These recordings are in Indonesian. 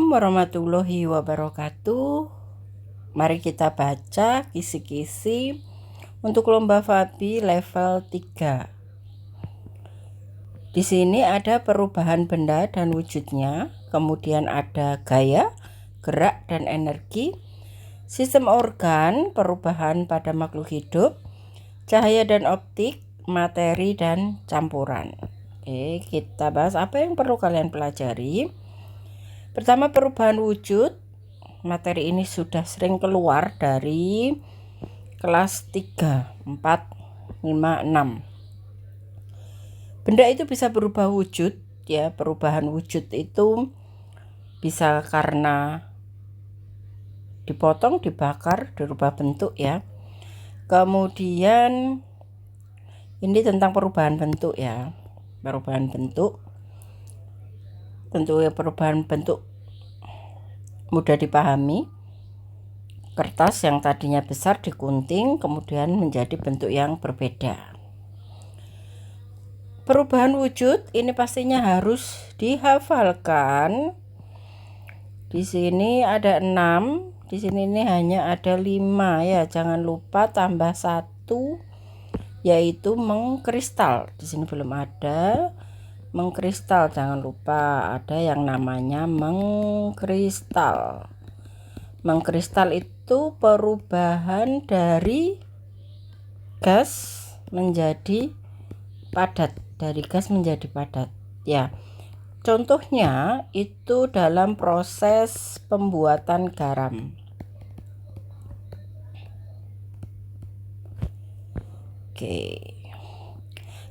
Assalamualaikum warahmatullahi wabarakatuh. Mari kita baca kisi-kisi untuk lomba Fabi level 3. Di sini ada perubahan benda dan wujudnya, kemudian ada gaya, gerak dan energi, sistem organ, perubahan pada makhluk hidup, cahaya dan optik, materi dan campuran. Oke, kita bahas apa yang perlu kalian pelajari. Pertama, perubahan wujud. Materi ini sudah sering keluar dari kelas 3, 4, 5, 6. Benda itu bisa berubah wujud, ya. Perubahan wujud itu bisa karena dipotong, dibakar, dirubah bentuk, ya. Kemudian ini tentang perubahan bentuk, ya. Perubahan bentuk. Tentu perubahan bentuk mudah dipahami. Kertas yang tadinya besar digunting kemudian menjadi bentuk yang berbeda. Perubahan wujud ini pastinya harus dihafalkan. Di sini ada 6, di sini ini hanya ada 5, ya. Jangan lupa tambah 1 yaitu mengkristal. Di sini belum ada mengkristal, jangan lupa ada yang namanya mengkristal. Mengkristal itu perubahan dari gas menjadi padat, ya. Contohnya itu dalam proses pembuatan garam. Oke.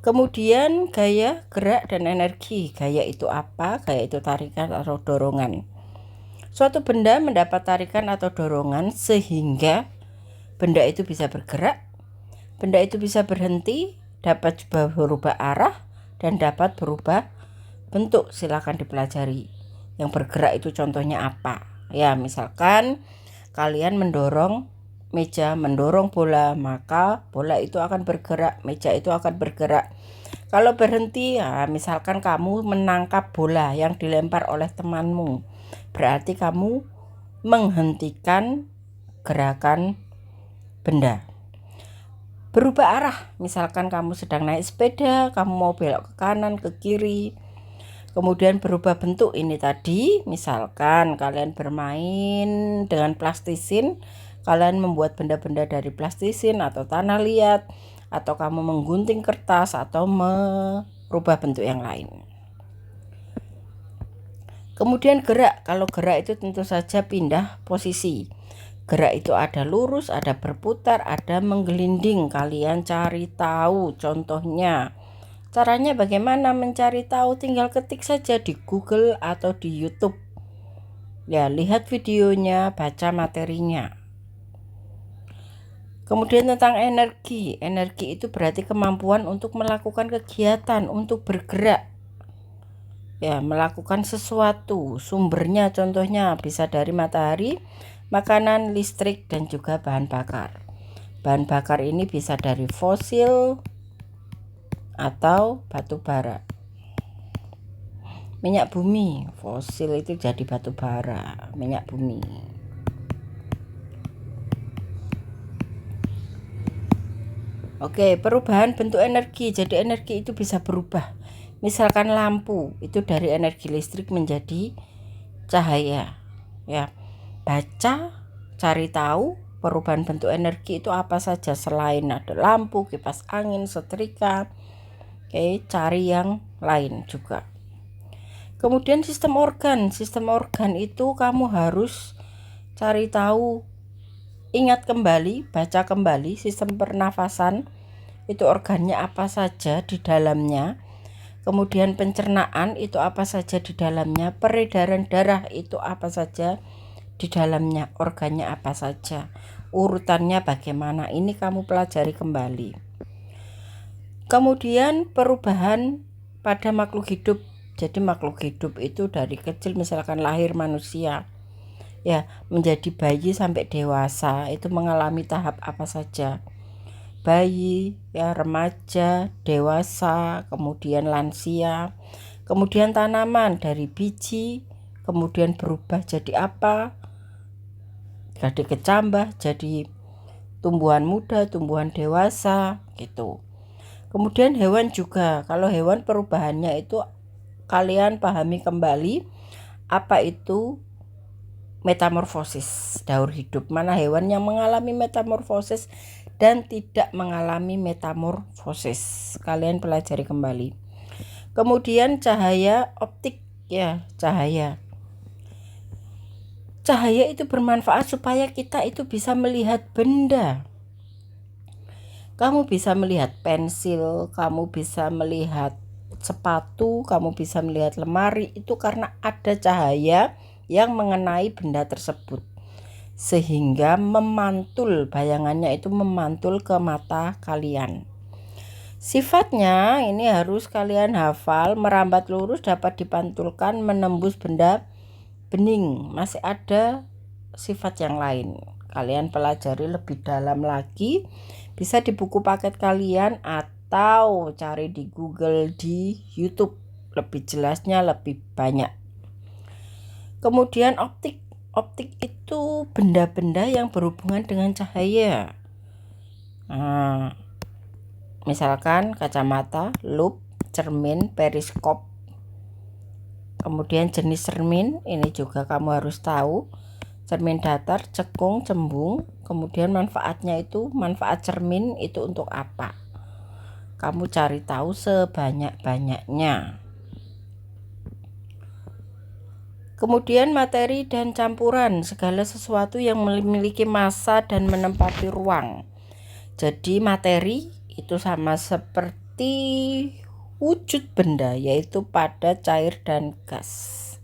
Kemudian gaya, gerak dan energi. Gaya itu apa? Gaya itu tarikan atau dorongan. Suatu benda mendapat tarikan atau dorongan sehingga benda itu bisa bergerak, benda itu bisa berhenti, dapat berubah arah, dan dapat berubah bentuk. Silakan dipelajari. Yang bergerak itu contohnya apa? Ya, misalkan kalian mendorong meja, mendorong bola, maka bola itu akan bergerak, meja itu akan bergerak. Kalau berhenti, ya, misalkan kamu menangkap bola yang dilempar oleh temanmu, berarti kamu menghentikan gerakan benda. Berubah arah, misalkan kamu sedang naik sepeda, kamu mau belok ke kanan, ke kiri. Kemudian berubah bentuk ini tadi, misalkan kalian bermain dengan plastisin, kalian membuat benda-benda dari plastisin atau tanah liat, atau kamu menggunting kertas atau merubah bentuk yang lain. Kemudian gerak, kalau gerak itu tentu saja pindah posisi. Gerak itu ada lurus, ada berputar, ada menggelinding. Kalian cari tahu contohnya. Caranya bagaimana mencari tahu? Tinggal ketik saja di Google atau di YouTube. Ya, lihat videonya, baca materinya. Kemudian tentang energi. Energi itu berarti kemampuan untuk melakukan kegiatan, untuk bergerak. Ya, melakukan sesuatu. Sumbernya contohnya bisa dari matahari, makanan, listrik, dan juga bahan bakar. Bahan bakar ini bisa dari fosil atau batu bara. Minyak bumi, fosil itu jadi batu bara, minyak bumi. Oke, perubahan bentuk energi. Jadi energi itu bisa berubah. Misalkan lampu itu dari energi listrik menjadi cahaya. Ya, baca, cari tahu perubahan bentuk energi itu apa saja selain ada lampu, kipas angin, setrika. Oke, cari yang lain juga. Kemudian sistem organ. Sistem organ itu kamu harus cari tahu, ingat kembali, baca kembali sistem pernafasan itu organnya apa saja di dalamnya. Kemudian pencernaan itu apa saja di dalamnya, peredaran darah itu apa saja di dalamnya, organnya apa saja, urutannya bagaimana, ini kamu pelajari kembali. Kemudian perubahan pada makhluk hidup. Jadi makhluk hidup itu dari kecil, misalkan lahir manusia, ya, menjadi bayi sampai dewasa itu mengalami tahap apa saja. Bayi, ya, remaja, dewasa, kemudian lansia, kemudian tanaman dari biji, kemudian berubah jadi apa, jadi kecambah, jadi tumbuhan muda, tumbuhan dewasa gitu. Kemudian hewan juga, kalau hewan perubahannya itu kalian pahami kembali apa itu metamorfosis daur hidup, mana hewan yang mengalami metamorfosis dan tidak mengalami metamorfosis, kalian pelajari kembali. Kemudian cahaya optik, ya cahaya itu bermanfaat supaya kita itu bisa melihat benda. Kamu bisa melihat pensil, kamu bisa melihat sepatu, kamu bisa melihat lemari, itu karena ada cahaya yang mengenai benda tersebut sehingga memantul, bayangannya itu memantul ke mata kalian. Sifatnya ini harus kalian hafal, merambat lurus, dapat dipantulkan, menembus benda bening. Masih ada sifat yang lain, kalian pelajari lebih dalam lagi, bisa di buku paket kalian atau cari di Google, di YouTube, lebih jelasnya, lebih banyak. Kemudian optik itu benda-benda yang berhubungan dengan cahaya. Nah, misalkan kacamata, lup, cermin, periskop. Kemudian jenis cermin ini juga kamu harus tahu. Cermin datar, cekung, cembung. Kemudian manfaatnya itu, manfaat cermin itu untuk apa? Kamu cari tahu sebanyak-banyaknya. Kemudian materi dan campuran, segala sesuatu yang memiliki massa dan menempati ruang. Jadi materi itu sama seperti wujud benda, yaitu padat, cair, dan gas.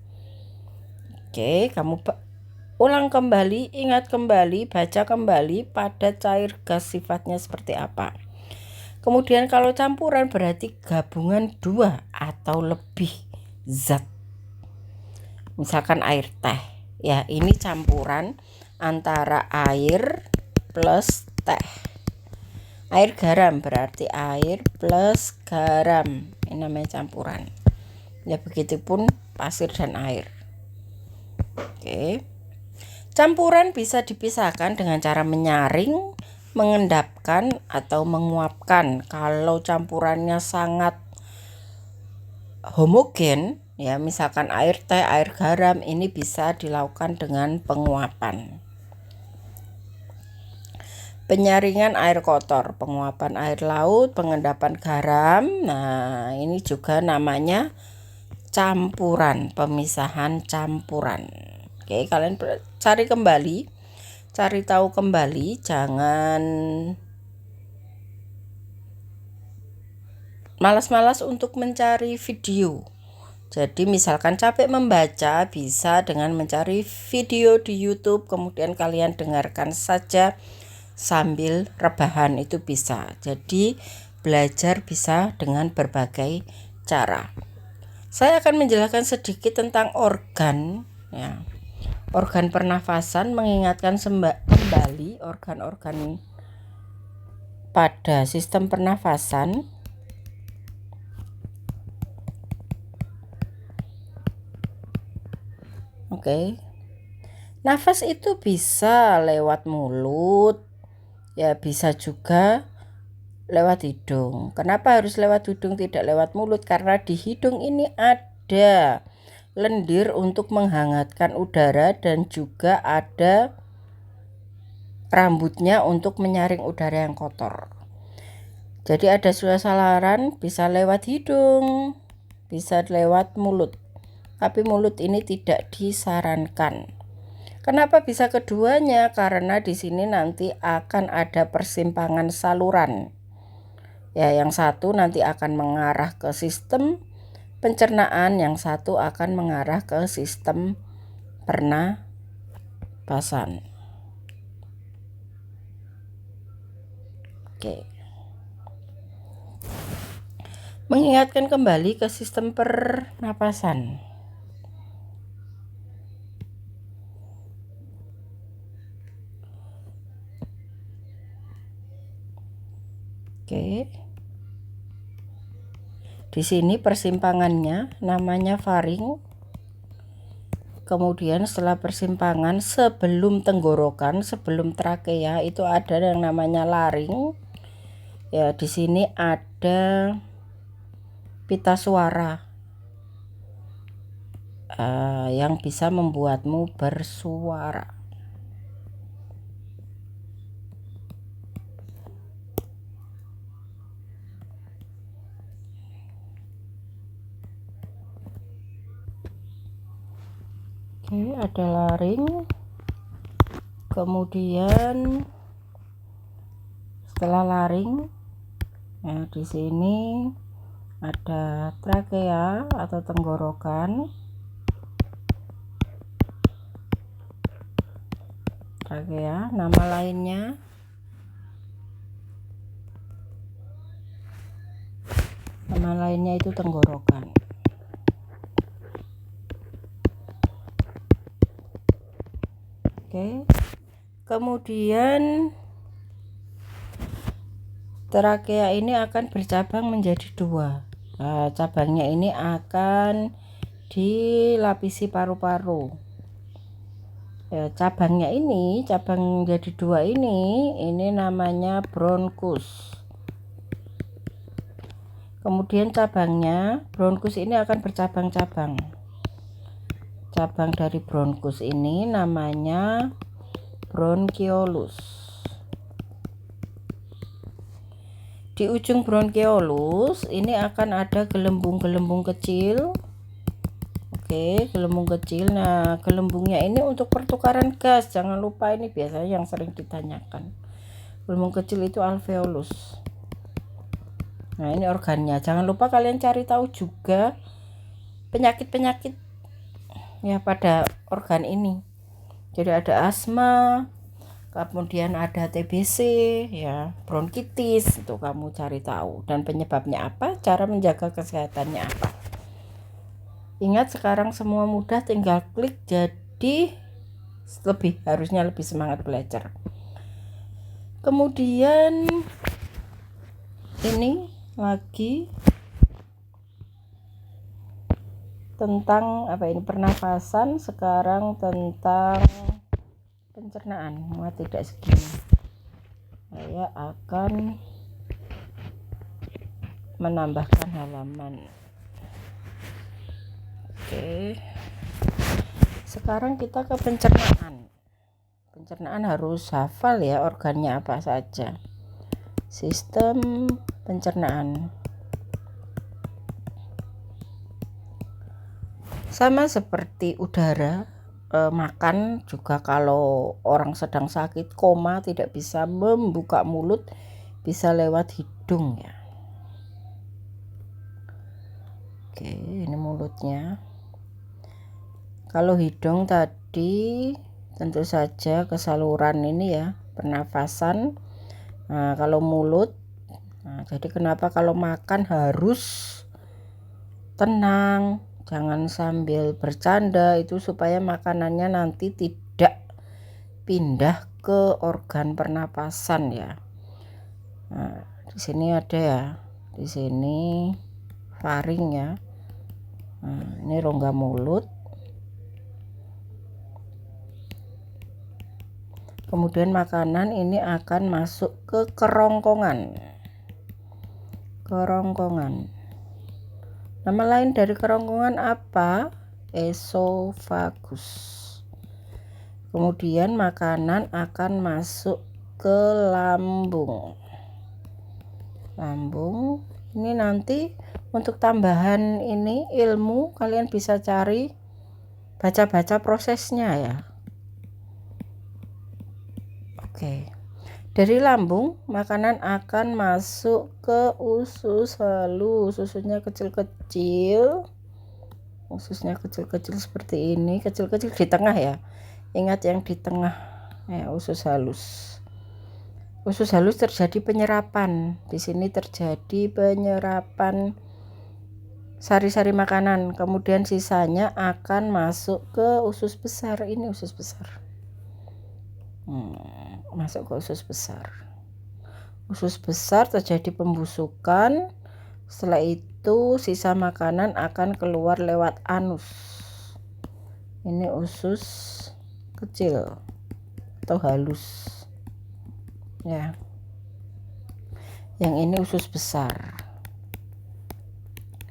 Oke, kamu ulang kembali, ingat kembali, baca kembali, padat, cair, gas sifatnya seperti apa. Kemudian kalau campuran berarti gabungan dua atau lebih zat. Misalkan air teh, ya ini campuran antara air plus teh. Air garam berarti air plus garam, ini namanya campuran. Ya begitupun pasir dan air. Oke. Campuran bisa dipisahkan dengan cara menyaring, mengendapkan, atau menguapkan. Kalau campurannya sangat homogen, ya misalkan air teh, air garam, ini bisa dilakukan dengan penguapan. Penyaringan air kotor, penguapan air laut, pengendapan garam. Nah, ini juga namanya campuran, pemisahan campuran. Oke, kalian cari kembali, cari tahu kembali, jangan malas-malas untuk mencari video. Jadi misalkan capek membaca, bisa dengan mencari video di YouTube, kemudian kalian dengarkan saja sambil rebahan, itu bisa. Jadi belajar bisa dengan berbagai cara. Saya akan menjelaskan sedikit tentang organ, ya. Organ pernafasan, mengingatkan kembali organ-organ pada sistem pernafasan. Oke. Nafas itu bisa lewat mulut, ya bisa juga lewat hidung. Kenapa harus lewat hidung, tidak lewat mulut? Karena di hidung ini ada lendir untuk menghangatkan udara dan juga ada rambutnya untuk menyaring udara yang kotor. Jadi ada saluran, bisa lewat hidung, bisa lewat mulut. Tapi mulut ini tidak disarankan. Kenapa bisa keduanya? Karena di sini nanti akan ada persimpangan saluran. Ya, yang satu nanti akan mengarah ke sistem pencernaan, yang satu akan mengarah ke sistem pernapasan. Oke. Mengingatkan kembali ke sistem pernapasan. Oke. Di sini persimpangannya namanya faring. Kemudian setelah persimpangan sebelum tenggorokan, sebelum trakea itu ada yang namanya laring. Ya, di sini ada pita suara yang bisa membuatmu bersuara. Oke, ada laring. Kemudian setelah laring, nah di sini ada trakea atau tenggorokan. Trakea, nama lainnya itu tenggorokan. Oke. Kemudian trakea ini akan bercabang menjadi dua. Nah, cabangnya ini akan dilapisi paru-paru. Ya, cabang jadi dua ini namanya bronkus. Kemudian bronkus ini akan bercabang-cabang. Cabang dari bronkus ini namanya bronkiolus. Di ujung bronkiolus ini akan ada gelembung-gelembung kecil. Oke, gelembung kecil. Nah, gelembungnya ini untuk pertukaran gas. Jangan lupa, ini biasanya yang sering ditanyakan. Gelembung kecil itu alveolus. Nah, ini organnya. Jangan lupa kalian cari tahu juga penyakit-penyakit ya pada organ ini. Jadi ada asma, kemudian ada TBC, ya, bronkitis, itu kamu cari tahu, dan penyebabnya apa, cara menjaga kesehatannya apa. Ingat, sekarang semua mudah, tinggal klik, jadi harusnya lebih semangat belajar. Kemudian ini lagi tentang pernafasan, sekarang tentang pencernaan. Tidak segini, saya akan menambahkan halaman. Oke, sekarang kita ke pencernaan. Pencernaan harus hafal ya, organnya apa saja. Sistem pencernaan sama seperti udara, makan juga. Kalau orang sedang sakit koma tidak bisa membuka mulut, bisa lewat hidung ya. Oke, ini mulutnya. Kalau hidung tadi tentu saja ke saluran ini ya, pernafasan. Nah, kalau mulut, jadi kenapa kalau makan harus tenang, jangan sambil bercanda, itu supaya makanannya nanti tidak pindah ke organ pernapasan ya. Nah, di sini ada ya, di sini faring ya. Nah, ini rongga mulut. Kemudian makanan ini akan masuk ke kerongkongan. Nama lain dari kerongkongan apa? Esofagus. Kemudian makanan akan masuk ke lambung. Ini nanti untuk tambahan ini ilmu, kalian bisa cari, baca-baca prosesnya ya. Oke. Dari lambung, makanan akan masuk ke usus halus. Ususnya kecil-kecil. Seperti ini, kecil-kecil di tengah ya. Ingat yang di tengah ya, usus halus. Usus halus terjadi penyerapan. Di sini terjadi penyerapan sari-sari makanan. Kemudian sisanya akan masuk ke usus besar. Ini usus besar. Masuk ke usus besar. Usus besar terjadi pembusukan. Setelah itu sisa makanan akan keluar lewat anus Ini usus kecil atau halus ya. Yang ini usus besar,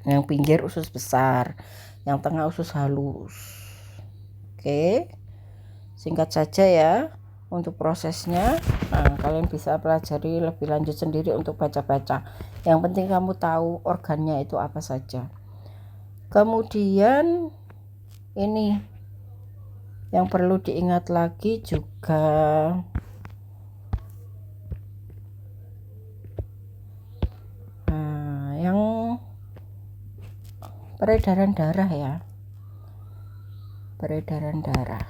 yang pinggir usus besar, yang tengah usus halus. Oke, singkat saja ya untuk prosesnya. Nah, kalian bisa pelajari lebih lanjut sendiri untuk baca-baca. Yang penting kamu tahu organnya itu apa saja. Kemudian ini yang perlu diingat lagi juga, yang peredaran darah ya, peredaran darah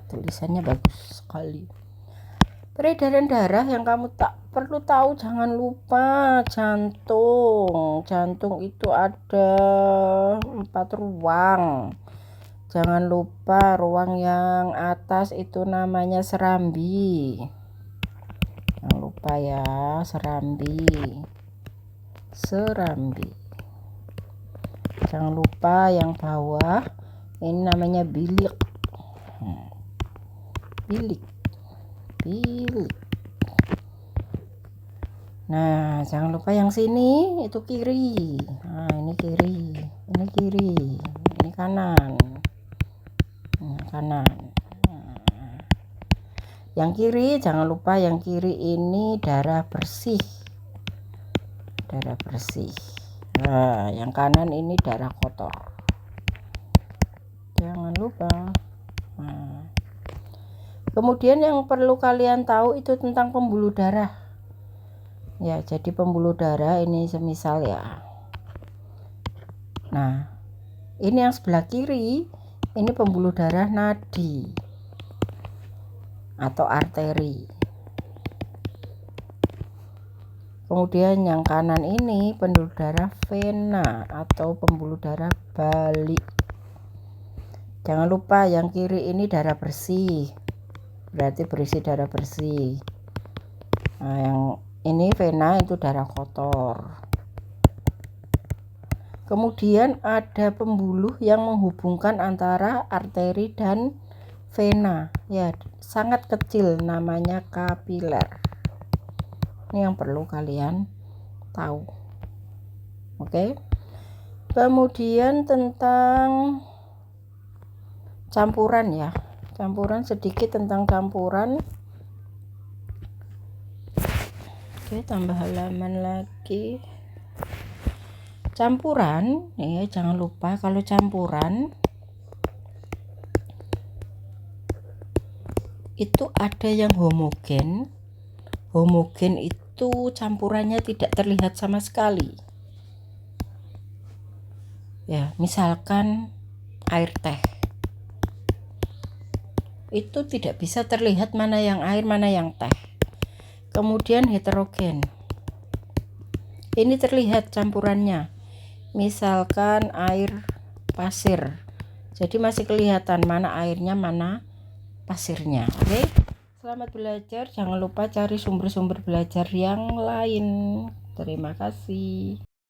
tulisannya bagus sekali. Peredaran darah yang kamu tak perlu tahu, jangan lupa jantung itu ada 4 ruang. Jangan lupa ruang yang atas itu namanya serambi, jangan lupa ya, serambi. Jangan lupa yang bawah ini namanya bilik. Nah, jangan lupa yang sini itu kiri. Nah, ini kiri, ini kanan. Yang kiri, jangan lupa yang kiri ini darah bersih. Nah, yang kanan ini darah kotor, jangan lupa. Nah, kemudian yang perlu kalian tahu itu tentang pembuluh darah ya. Jadi pembuluh darah ini semisal ya, nah ini yang sebelah kiri ini pembuluh darah nadi atau arteri. Kemudian yang kanan ini pembuluh darah vena atau pembuluh darah balik. Jangan lupa yang kiri ini darah bersih, berarti berisi darah bersih. Nah, yang ini vena itu darah kotor. Kemudian ada pembuluh yang menghubungkan antara arteri dan vena ya, sangat kecil, namanya kapiler. Ini yang perlu kalian tahu. Oke. Kemudian tentang campuran ya, sedikit tentang campuran. Oke, tambah halaman lagi. Campuran ya, jangan lupa kalau campuran itu ada yang homogen itu campurannya tidak terlihat sama sekali ya. Misalkan air teh itu tidak bisa terlihat mana yang air mana yang teh. Kemudian heterogen ini terlihat campurannya, misalkan air pasir, jadi masih kelihatan mana airnya mana pasirnya. Oke, selamat belajar. Jangan lupa cari sumber-sumber belajar yang lain. Terima kasih.